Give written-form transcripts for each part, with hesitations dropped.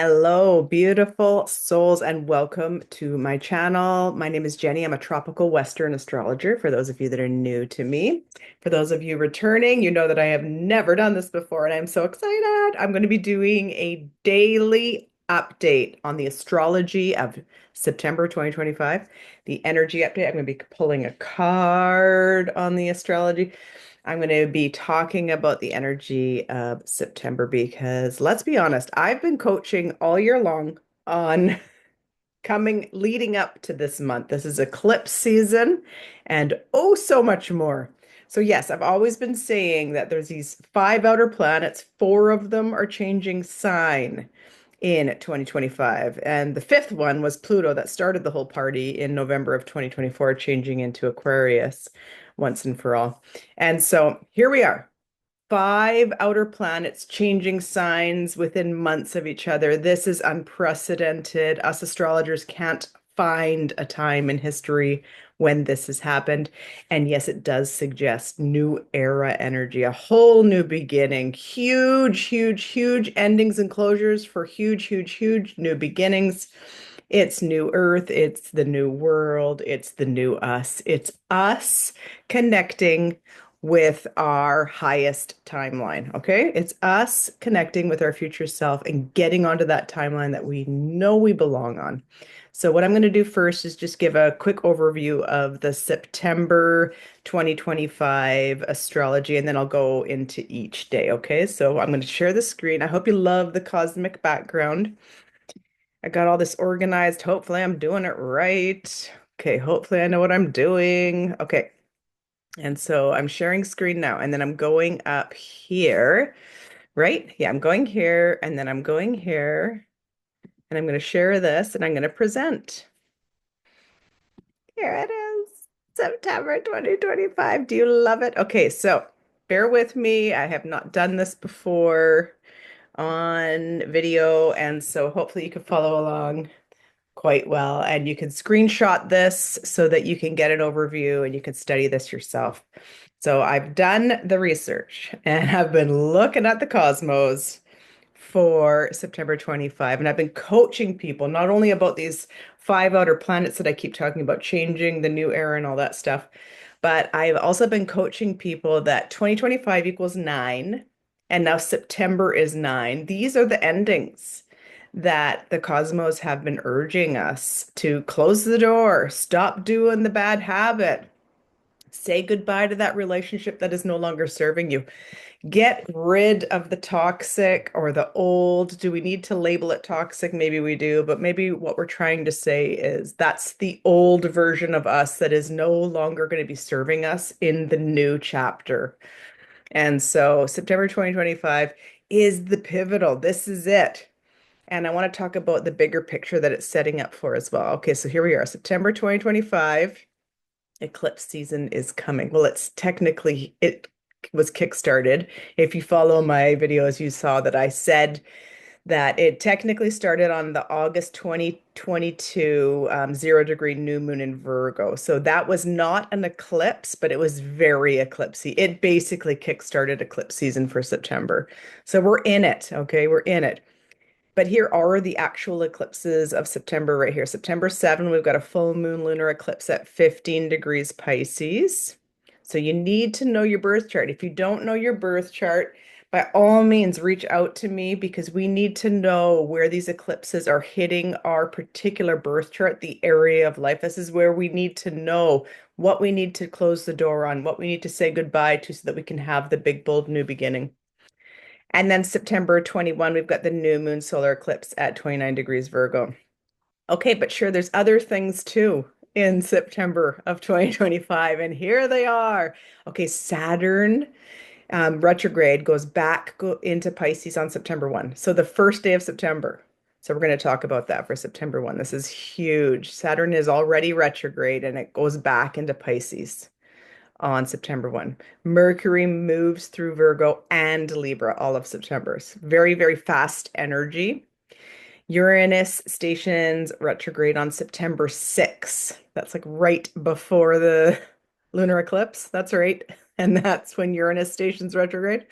Hello, beautiful souls, and welcome to my channel. My name is Jenny. I'm a tropical Western astrologer for those of you that are new to me. For those of you returning, you know that I have never done this before, and I'm so excited. I'm going to be doing a daily update on the astrology of September 2025, the energy update. I'm going to be pulling a card on the astrology. I'm going to be talking about the energy of September because let's be honest, I've been coaching all year long on leading up to this month. This is eclipse season and oh, so much more. So, yes, I've always been saying that there's these five outer planets, four of them are changing sign in 2025. And the fifth one was Pluto that started the whole party in November of 2024, changing into Aquarius once and for all. And so here we are. Five outer planets changing signs within months of each other. This is unprecedented. Us astrologers can't find a time in history when this has happened. And yes, it does suggest new era energy, a whole new beginning, huge, huge, huge endings and closures for huge, huge, huge new beginnings. It's new earth, it's the new world, it's the new us. It's us connecting with our highest timeline. Okay. It's us connecting with our future self and getting onto that timeline that we know we belong on. So, what I'm going to do first is just give a quick overview of the September 2025 astrology, and then I'll go into each day. Okay. So, I'm going to share the screen. I hope you love the cosmic background. I got all this organized. Hopefully, I'm doing it right. Okay. Hopefully, I know what I'm doing. Okay. And so I'm sharing screen now, and then I'm going up here, right? Yeah, I'm going here, and then I'm going here, and I'm going to share this, and I'm going to present. Here it is, September 2025. Do you love it? Okay, so bear with me. I have not done this before on video, and so hopefully you can follow along quite well. And you can screenshot this so that you can get an overview and you can study this yourself. So I've done the research and I've been looking at the cosmos for September 25. And I've been coaching people not only about these five outer planets that I keep talking about, changing the new era and all that stuff, but I've also been coaching people that 2025 equals nine, and now September is nine. These are the endings that the cosmos have been urging us to close the door, stop doing the bad habit, say goodbye to that relationship that is no longer serving you. Get rid of the toxic or the old. Do we need to label it toxic? Maybe we do, but maybe what we're trying to say is that's the old version of us that is no longer going to be serving us in the new chapter. And so September 2025 is the pivotal. This is it. And I want to talk about the bigger picture that it's setting up for as well. Okay, so here we are, September 2025. Eclipse season is coming. Well, it was kickstarted. If you follow my videos, you saw that I said that it technically started on the August 2022 0 degree new moon in Virgo. So that was not an eclipse, but it was very eclipsy. It basically kickstarted eclipse season for September. So we're in it. Okay, we're in it. But here are the actual eclipses of September right here. September 7, we've got a full moon lunar eclipse at 15 degrees Pisces. So you need to know your birth chart. If you don't know your birth chart, by all means, reach out to me because we need to know where these eclipses are hitting our particular birth chart, the area of life. This is where we need to know what we need to close the door on, what we need to say goodbye to so that we can have the big, bold new beginning. And then September 21, we've got the new moon solar eclipse at 29 degrees Virgo. Okay, but sure, there's other things too in September of 2025, and here they are. Okay, Saturn retrograde goes into Pisces on September 1. So the first day of September. So we're going to talk about that for September 1. This is huge. Saturn is already retrograde and it goes back into Pisces on September 1. Mercury moves through Virgo and Libra all of September. Very, very fast energy. Uranus stations retrograde on September 6. That's like right before the lunar eclipse. That's right. And that's when Uranus stations retrograde.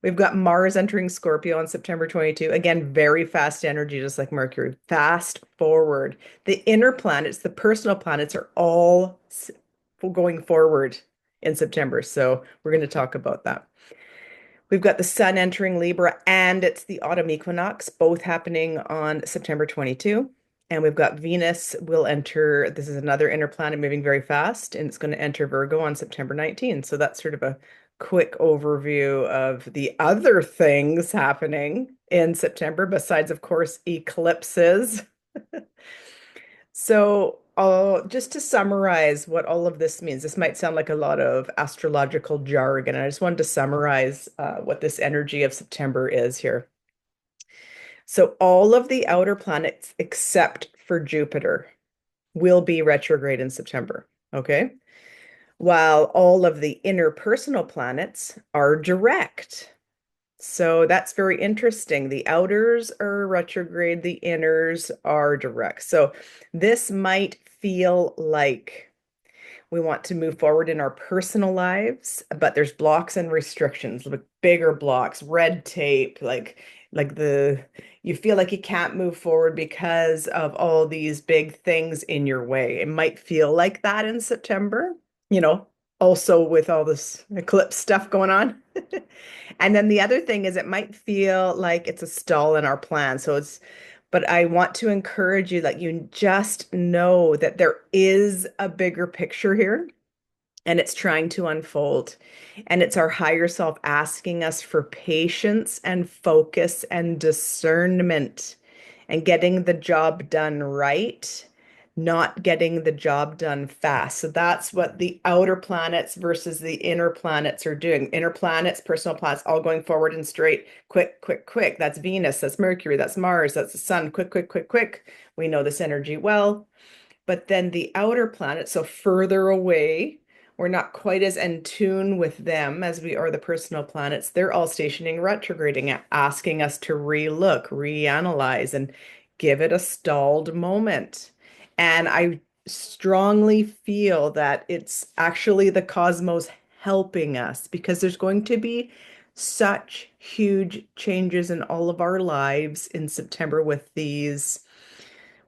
We've got Mars entering Scorpio on September 22. Again, very fast energy, just like Mercury. Fast forward. The inner planets, the personal planets, are all going forward in September. So we're going to talk about that. We've got the Sun entering Libra, and it's the autumn equinox, both happening on September 22. And we've got Venus will enter, this is another inner planet moving very fast, and it's going to enter Virgo on September 19. So that's sort of a quick overview of the other things happening in September, besides, of course, eclipses. So, just to summarize what all of this means, this might sound like a lot of astrological jargon. I just wanted to summarize what this energy of September is here. So, all of the outer planets except for Jupiter will be retrograde in September. Okay. While all of the interpersonal planets are direct. So that's very interesting. The outers are retrograde, the inners are direct. So this might feel like we want to move forward in our personal lives, but there's blocks and restrictions, like bigger blocks, red tape, like the you feel like you can't move forward because of all these big things in your way. It might feel like that in September, you know, also with all this eclipse stuff going on. And then the other thing is it might feel like it's a stall in our plan. But I want to encourage you that you just know that there is a bigger picture here and it's trying to unfold. And it's our higher self asking us for patience and focus and discernment and getting the job done right, not getting the job done fast. So that's what the outer planets versus the inner planets are doing. Inner planets, personal planets, all going forward and straight, quick, quick, quick. That's Venus, that's Mercury, that's Mars, that's the sun, quick, quick, quick, quick. We know this energy well. But then the outer planets, so further away, we're not quite as in tune with them as we are the personal planets. They're all stationing retrograding, asking us to relook, reanalyze, and give it a stalled moment. And I strongly feel that it's actually the cosmos helping us because there's going to be such huge changes in all of our lives in September with these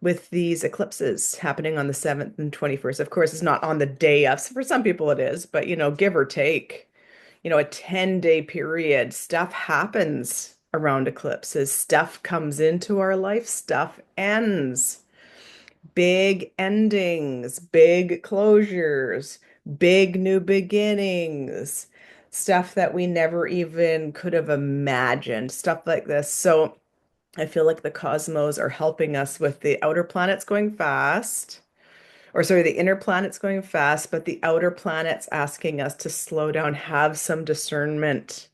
eclipses happening on the 7th and 21st. Of course, it's not on the day of. So for some people it is, but give or take, a 10-day period, stuff happens around eclipses. Stuff comes into our life, stuff ends. Big endings, big closures, big new beginnings, stuff that we never even could have imagined, stuff like this. So I feel like the cosmos are helping us with the outer planets going fast, or sorry, the inner planets going fast, but the outer planets asking us to slow down, have some discernment.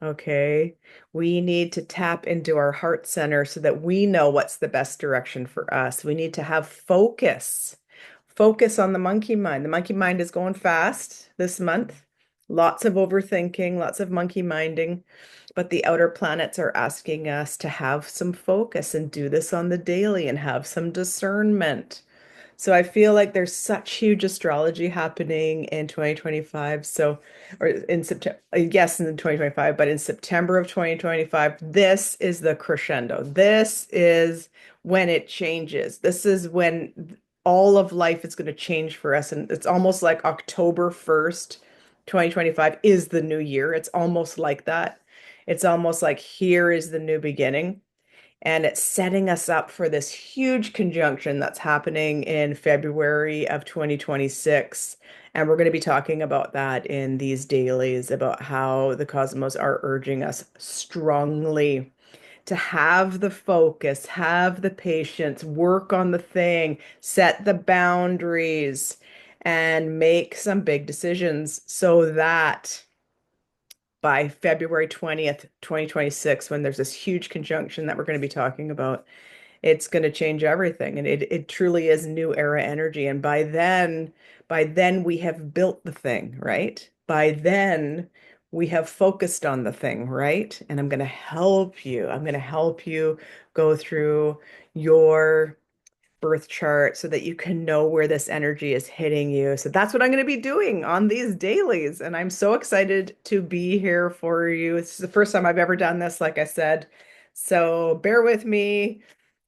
Okay. We need to tap into our heart center so that we know what's the best direction for us. We need to have focus. Focus on the monkey mind. The monkey mind is going fast this month. Lots of overthinking, lots of monkey minding. But the outer planets are asking us to have some focus and do this on the daily and have some discernment. So I feel like there's such huge astrology happening in 2025. So, or in September, yes, in 2025, but in September of 2025, this is the crescendo. This is when it changes. This is when all of life is going to change for us. And it's almost like October 1st, 2025 is the new year. It's almost like that. It's almost like here is the new beginning. And it's setting us up for this huge conjunction that's happening in February of 2026. And we're going to be talking about that in these dailies, about how the cosmos are urging us strongly to have the focus, have the patience, work on the thing, set the boundaries, and make some big decisions so that by February 20th, 2026, when there's this huge conjunction that we're going to be talking about, it's going to change everything. And it truly is new era energy. And by then we have built the thing, right? By then we have focused on the thing, right? And I'm going to help you. I'm going to help you go through your birth chart so that you can know where this energy is hitting you. So that's what I'm going to be doing on these dailies. And I'm so excited to be here for you. This is the first time I've ever done this, like I said. So bear with me.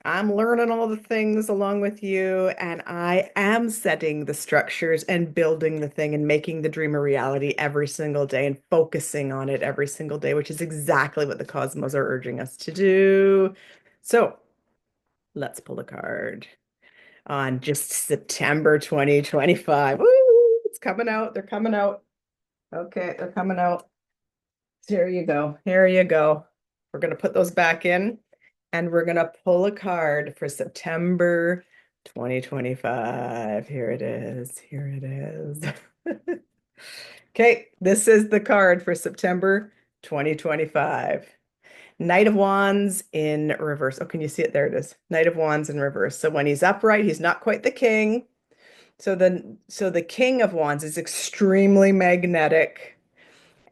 I'm learning all the things along with you, and I am setting the structures and building the thing and making the dream a reality every single day and focusing on it every single day, which is exactly what the cosmos are urging us to do. So let's pull a card on just September 2025. Woo! It's coming out. They're coming out. Okay, they're coming out. Here you go. Here you go. We're going to put those back in and we're going to pull a card for September 2025. Here it is. Here it is. Okay, this is the card for September 2025. Knight of Wands in reverse. Oh, can you see it? There it is. Knight of Wands in reverse. So when he's upright, he's not quite the king. So the King of Wands is extremely magnetic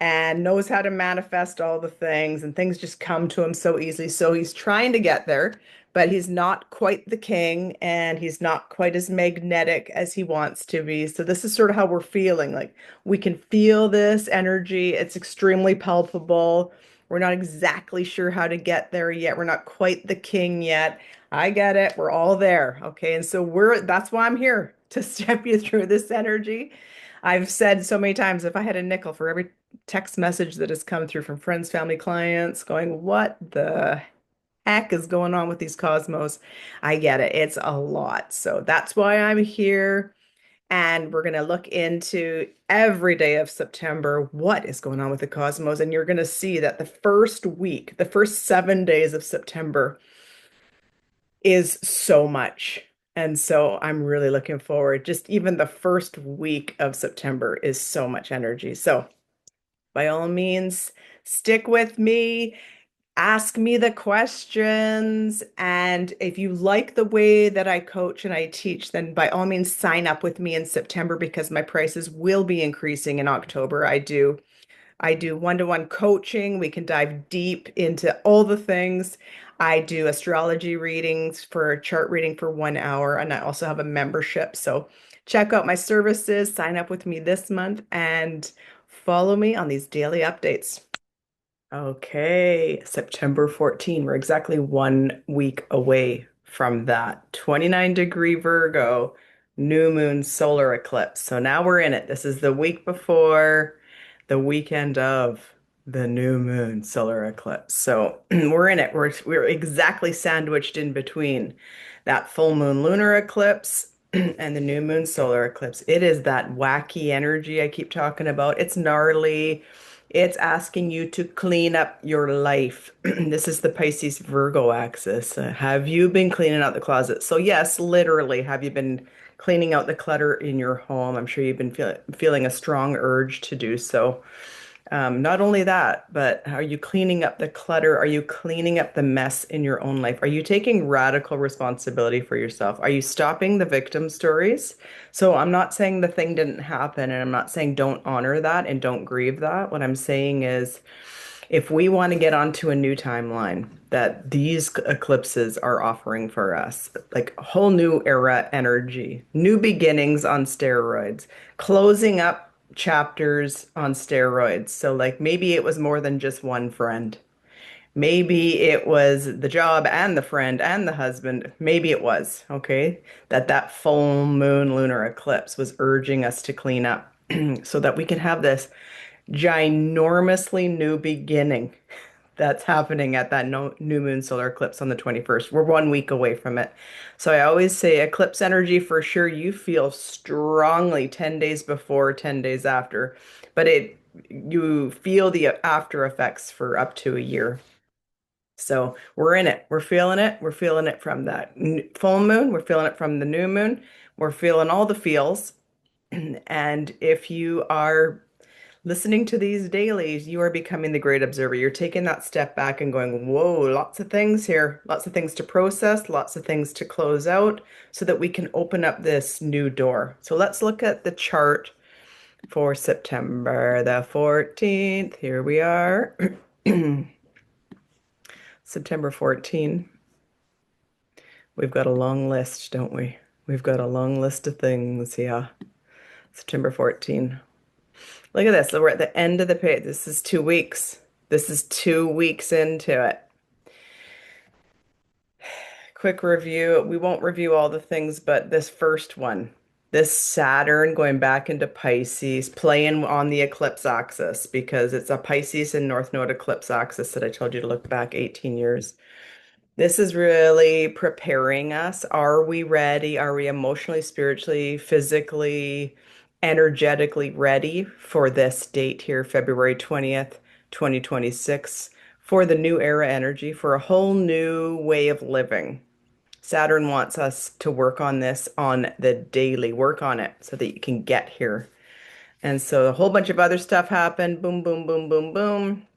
and knows how to manifest all the things, and things just come to him so easily. So he's trying to get there, but he's not quite the king and he's not quite as magnetic as he wants to be. So this is sort of how we're feeling. Like we can feel this energy. It's extremely palpable. We're not exactly sure how to get there yet. We're not quite the king yet. I get it. We're all there. Okay. And so that's why I'm here to step you through this energy. I've said so many times, if I had a nickel for every text message that has come through from friends, family, clients going, what the heck is going on with these cosmos? I get it. It's a lot. So that's why I'm here. And we're going to look into every day of September, what is going on with the cosmos. And you're going to see that the first week, the first 7 days of September is so much. And so I'm really looking forward. Just even the first week of September is so much energy. So by all means, stick with me, ask me the questions. And if you like the way that I coach and I teach, then by all means, sign up with me in September because my prices will be increasing in October. I do one-to-one coaching. We can dive deep into all the things. I do astrology readings for chart reading for 1 hour, and I also have a membership. So check out my services, sign up with me this month, and follow me on these daily updates. Okay, September 14. We're exactly 1 week away from that. 29-degree Virgo, new moon solar eclipse. So now we're in it. This is the week before the weekend of the new moon solar eclipse. So we're in it. We're exactly sandwiched in between that full moon lunar eclipse and the new moon solar eclipse. It is that wacky energy I keep talking about. It's gnarly. It's asking you to clean up your life. This is the Pisces Virgo axis. Have you been cleaning out the closet? So yes, literally, have you been cleaning out the clutter in your home? I'm sure you've been feeling a strong urge to do so. Not only that, but are you cleaning up the clutter? Are you cleaning up the mess in your own life? Are you taking radical responsibility for yourself? Are you stopping the victim stories? So I'm not saying the thing didn't happen, and I'm not saying don't honor that and don't grieve that. What I'm saying is, if we want to get onto a new timeline that these eclipses are offering for us, like a whole new era energy, new beginnings on steroids, closing up chapters on steroids. So, like, maybe it was more than just one friend. Maybe it was the job and the friend and the husband. Maybe it was, okay, that full moon lunar eclipse was urging us to clean up so that we can have this ginormously new beginning that's happening at that no, new moon solar eclipse on the 21st. We're 1 week away from it. So I always say eclipse energy for sure you feel strongly 10 days before, 10 days after, but you feel the after effects for up to a year. So we're in it. We're feeling it. We're feeling it from that full moon. We're feeling it from the new moon. We're feeling all the feels. And if you are listening to these dailies, you are becoming the great observer. You're taking that step back and going, whoa, lots of things here, lots of things to process, lots of things to close out so that we can open up this new door. So let's look at the chart for September the 14th. Here we are. September 14. We've got a long list, don't we? We've got a long list of things. Yeah. September 14. Look at this. So we're at the end of the page. This is 2 weeks. This is 2 weeks into it. Quick review. We won't review all the things, but this first one, this Saturn going back into Pisces, playing on the eclipse axis because it's a Pisces and North Node eclipse axis that I told you to look back 18 years. This is really preparing us. Are we ready? Are we emotionally, spiritually, physically, energetically ready for this date here, February 20th, 2026, for the new era energy, for a whole new way of living? Saturn wants us to work on this on the daily, work on it so that you can get here. And so a whole bunch of other stuff happened. Boom, boom, boom, boom, boom.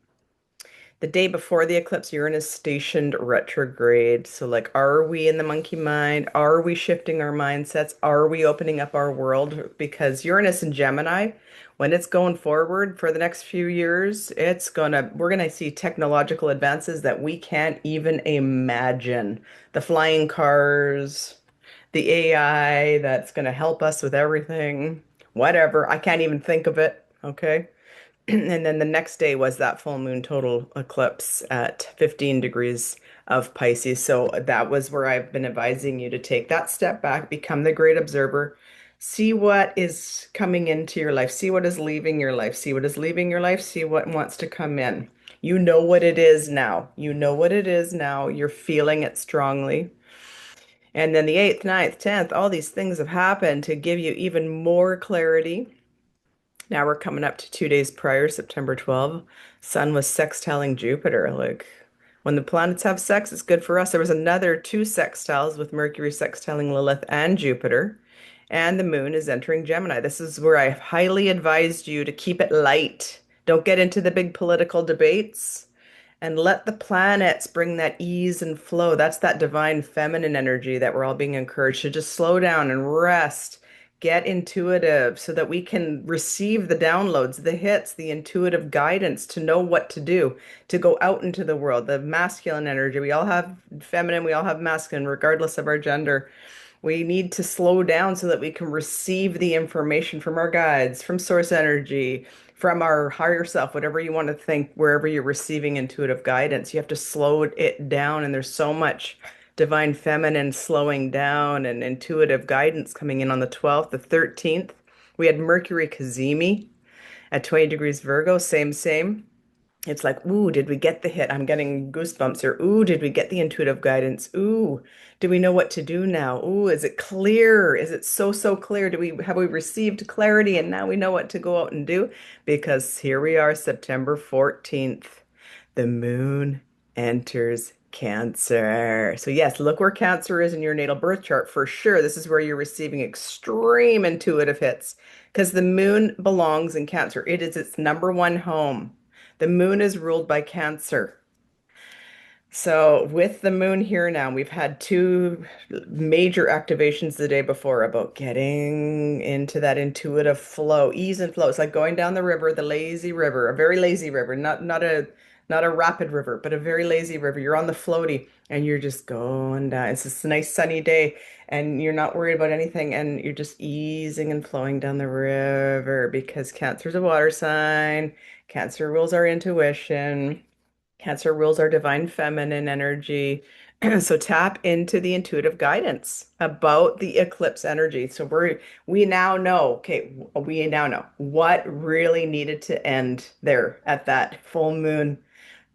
The day before the eclipse, Uranus stationed retrograde. So, like, are we in the monkey mind? Are we shifting our mindsets? Are we opening up our world? Because Uranus in Gemini, when it's going forward for the next few years, we're gonna see technological advances that we can't even imagine. The flying cars, the AI that's gonna help us with everything, whatever. I can't even think of it. Okay. And then the next day was that full moon total eclipse at 15 degrees of Pisces. So that was where I've been advising you to take that step back, become the great observer, see what is coming into your life, see what is leaving your life, see what is leaving your life, see what wants to come in. You know what it is now. You know what it is now. You're feeling it strongly. And then the 8th, ninth, 10th, all these things have happened to give you even more clarity. Now we're coming up to 2 days prior, September 12. Sun was sextiling Jupiter. Like when the planets have sex, it's good for us. There was another two sextiles with Mercury sextiling Lilith and Jupiter. And the moon is entering Gemini. This is where I highly advised you to keep it light. Don't get into the big political debates and let the planets bring that ease and flow. That's that divine feminine energy that we're all being encouraged to just slow down and rest, get intuitive so that we can receive the downloads, the hits, the intuitive guidance to know what to do, to go out into the world. The masculine energy, we all have feminine, we all have masculine, regardless of our gender. We need to slow down so that we can receive the information from our guides, from source energy, from our higher self, whatever you want to think, wherever you're receiving intuitive guidance. You have to slow it down. And there's so much divine feminine slowing down and intuitive guidance coming in on the 12th, the 13th. We had Mercury Cazimi at 20 degrees Virgo, same, same. It's like, ooh, did we get the hit? I'm getting goosebumps here. Ooh, did we get the intuitive guidance? Ooh, do we know what to do now? Ooh, is it clear? Is it so, so clear? Do we have we received clarity and now we know what to go out and do? Because here we are, September 14th. The moon enters Cancer. So yes, look where Cancer is in your natal birth chart for sure. This is where you're receiving extreme intuitive hits because the moon belongs in Cancer. It is its number one home. The moon is ruled by Cancer. So with the moon here now, we've had two major activations the day before about getting into that intuitive flow, ease and flow. It's like going down the river, the lazy river, a very lazy river, not a rapid river, but a very lazy river. You're on the floaty and you're just going down. It's just a nice sunny day and you're not worried about anything and you're just easing and flowing down the river because Cancer's a water sign. Cancer rules our intuition. Cancer rules our divine feminine energy. So tap into the intuitive guidance about the eclipse energy. So we now know, okay, we now know what really needed to end there at that full moon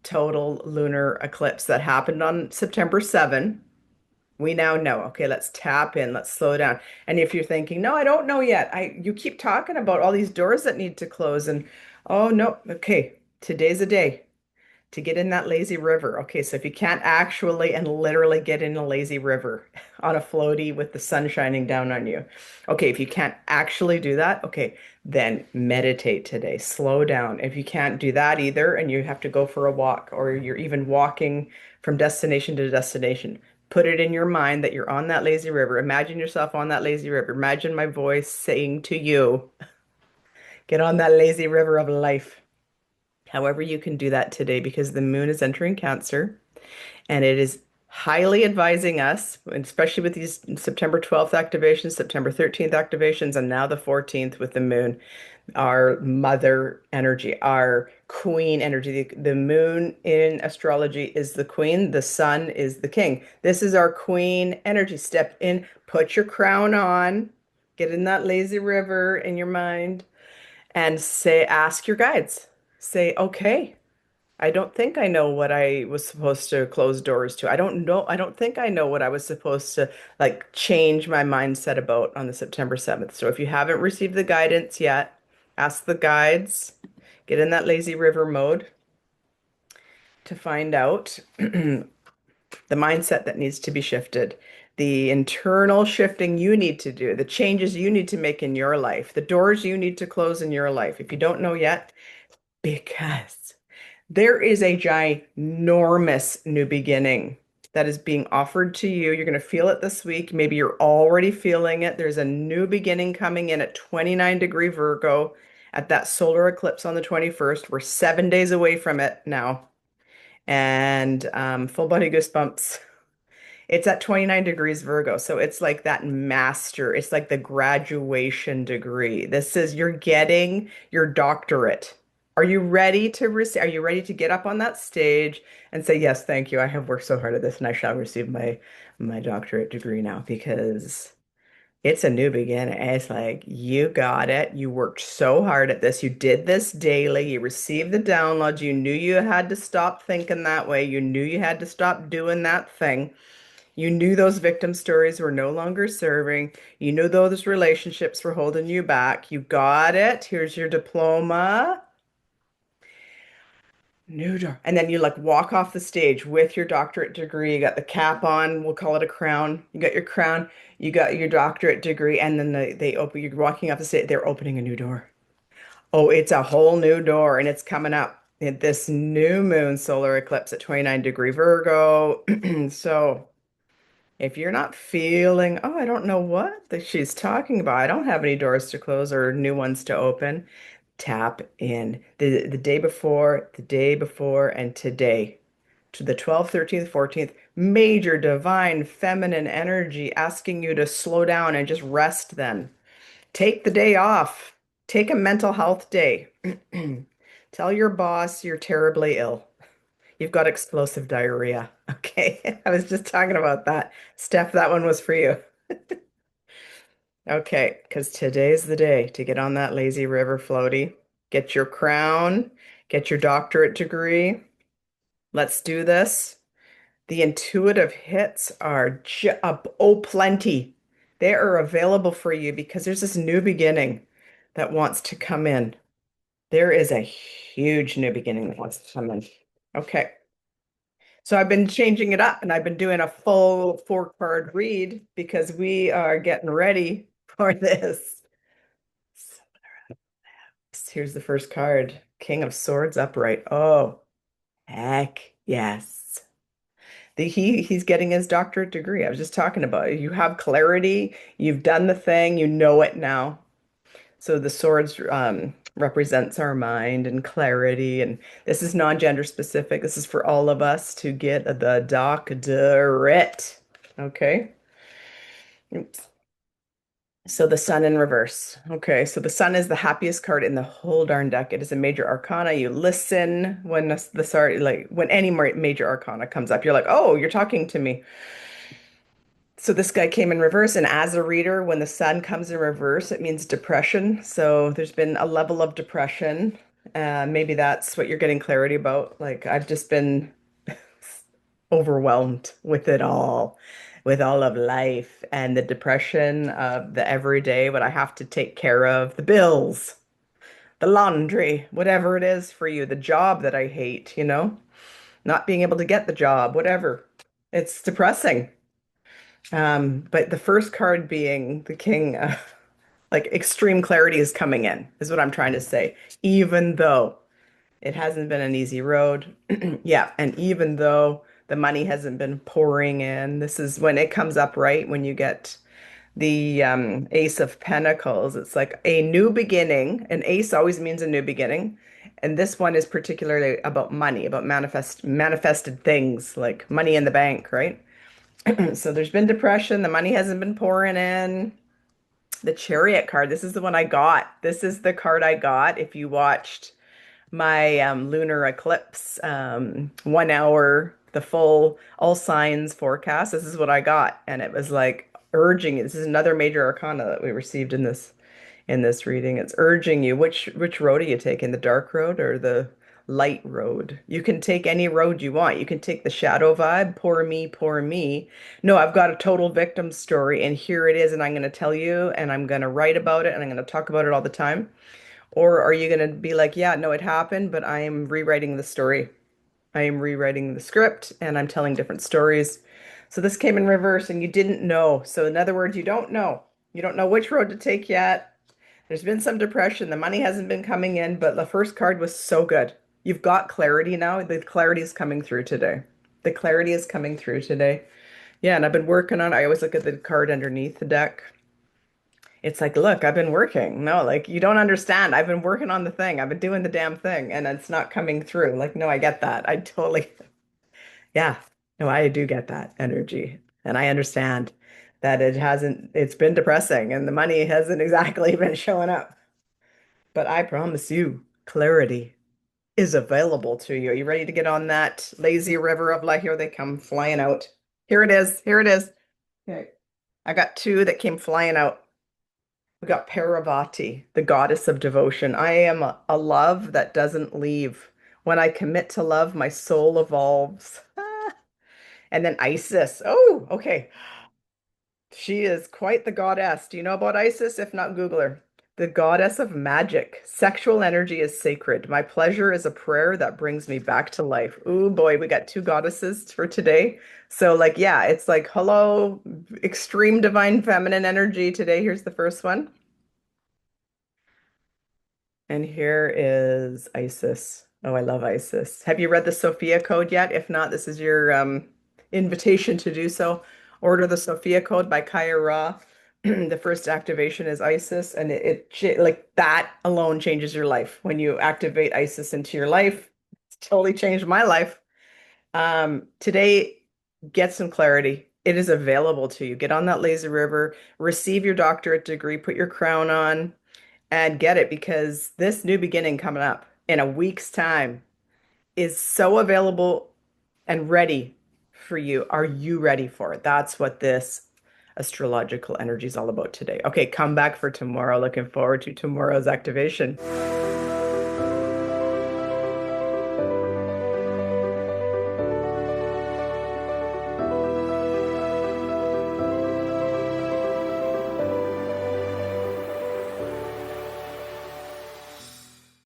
total lunar eclipse that happened on September 7. We now know, okay, let's tap in, let's slow down. And if you're thinking, no, I don't know yet. You keep talking about all these doors that need to close and oh no, okay, today's a day to get in that lazy river. Okay, so if you can't actually and literally get in a lazy river on a floaty with the sun shining down on you, okay, if you can't actually do that, okay, then meditate today. Slow down. If you can't do that either, and you have to go for a walk, or you're even walking from destination to destination, put it in your mind that you're on that lazy river. Imagine yourself on that lazy river. Imagine my voice saying to you, get on that lazy river of life. However, you can do that today because the moon is entering Cancer and it is highly advising us, and especially with these September 12th activations, September 13th activations, and now the 14th with the moon, our mother energy, our queen energy. The moon in astrology is the queen, the sun is the king. This is our queen energy. Step in, put your crown on, get in that lazy river in your mind, and say, ask your guides. Say, okay. I don't think I know what I was supposed to close doors to. I don't know. I don't think I know what I was supposed to like change my mindset about on the September 7th. So if you haven't received the guidance yet, ask the guides, get in that lazy river mode to find out the mindset that needs to be shifted, the internal shifting you need to do, the changes you need to make in your life, the doors you need to close in your life. If you don't know yet, because there is a ginormous new beginning that is being offered to you. You're going to feel it this week. Maybe you're already feeling it. There's a new beginning coming in at 29-degree Virgo at that solar eclipse on the 21st. We're 7 days away from it now. And full body goosebumps. It's at 29 degrees Virgo. So it's like that master, it's like the graduation degree. This is you're getting your doctorate. Are you ready to receive? Are you ready to get up on that stage and say, yes, thank you. I have worked so hard at this and I shall receive my doctorate degree now because it's a new beginning. It's like you got it. You worked so hard at this. You did this daily. You received the downloads. You knew you had to stop thinking that way. You knew you had to stop doing that thing. You knew those victim stories were no longer serving. You knew those relationships were holding you back. You got it. Here's your diploma. New door. And then you like walk off the stage with your doctorate degree. You got the cap on. We'll call it a crown. You got your crown. You got your doctorate degree. And then they open, you're walking off the stage. They're opening a new door. Oh, it's a whole new door and it's coming up in this new moon solar eclipse at 29-degree Virgo. So if you're not feeling, oh, I don't know what that she's talking about. I don't have any doors to close or new ones to open. Tap in the day before, and today to the 12th, 13th, 14th, major divine feminine energy asking you to slow down and just rest then. Take the day off. Take a mental health day. Tell your boss you're terribly ill. You've got explosive diarrhea. Okay. I was just talking about that. Steph, that one was for you. Okay, because today's the day to get on that lazy river floaty, get your crown, get your doctorate degree. Let's do this. The intuitive hits are oh, plenty. They are available for you because there's this new beginning that wants to come in. There is a huge new beginning that wants to come in. Okay. So I've been changing it up and I've been doing a full 4 card read because we are getting ready for this. So here's the first card, King of Swords upright. Oh, heck yes. He's getting his doctorate degree. I was just talking about it. You have clarity, you've done the thing, you know it now. So the swords represents our mind and clarity, and this is non-gender specific. This is for all of us to get the doctorate. Okay. Oops. So the sun in reverse. Okay, so the sun is the happiest card in the whole darn deck. It is a major arcana. You listen when the sorry, like when any major arcana comes up, you're like, oh, you're talking to me. So this guy came in reverse, and as a reader, when the sun comes in reverse, it means depression. So there's been a level of depression. Maybe that's what you're getting clarity about. Like I've just been overwhelmed with all of life and the depression of the everyday, what I have to take care of, the bills, the laundry, whatever it is for you, the job that I hate, not being able to get the job, whatever. It's depressing. But the first card being the king, like extreme clarity is coming in, is what I'm trying to say. Even though it hasn't been an easy road. Yeah, and even though the money hasn't been pouring in, this is when it comes up, right? When you get the Ace of Pentacles, it's like a new beginning. An ace always means a new beginning. And this one is particularly about money, about manifested things like money in the bank, right? So there's been depression. The money hasn't been pouring in. The Chariot card. This is the one I got. This is the card I got. If you watched my lunar eclipse 1 hour, the full all signs forecast, this is what I got. And it was like urging. This is another major arcana that we received in this reading. It's urging you. Which road are you taking? The dark road or the light road? You can take any road you want. You can take the shadow vibe, poor me, poor me. No, I've got a total victim story, and here it is, and I'm going to tell you, and I'm going to write about it, and I'm going to talk about it all the time. Or are you going to be like, yeah, no, it happened, but I am rewriting the story. I am rewriting the script, and I'm telling different stories. So this came in reverse, and you didn't know. So in other words, you don't know. You don't know which road to take yet. There's been some depression. The money hasn't been coming in, but the first card was so good. You've got clarity now. The clarity is coming through today. The clarity is coming through today. Yeah, and I've been working on, I always look at the card underneath the deck. It's like, look, I've been working. No, like you don't understand. I've been working on the thing. I've been doing the damn thing and it's not coming through. Like, no, I get that. I totally, yeah. No, I do get that energy. And I understand that it's been depressing and the money hasn't exactly been showing up. But I promise you, clarity is available to you. Are you ready to get on that lazy river of light? Here they come flying out. Here it is. Here it is. Okay. I got two that came flying out. We got Parvati, the goddess of devotion. I am a love that doesn't leave. When I commit to love, my soul evolves. And then Isis. Oh, okay. She is quite the goddess. Do you know about Isis? If not, Google her. The goddess of magic. Sexual energy is sacred. My pleasure is a prayer that brings me back to life. Ooh, boy, we got two goddesses for today. So, like, yeah, it's like, hello, extreme divine feminine energy today. Here's the first one. And here is Isis. Oh, I love Isis. Have you read the Sophia Code yet? If not, this is your invitation to do so. Order the Sophia Code by Kaya Ra. The first activation is Isis, and like that alone changes your life. When you activate Isis into your life, it's totally changed my life. Today, get some clarity. It is available to you. Get on that lazy river, receive your doctorate degree, put your crown on and get it because this new beginning coming up in a week's time is so available and ready for you. Are you ready for it? That's what this astrological energy is all about today. Okay, come back for tomorrow. Looking forward to tomorrow's activation.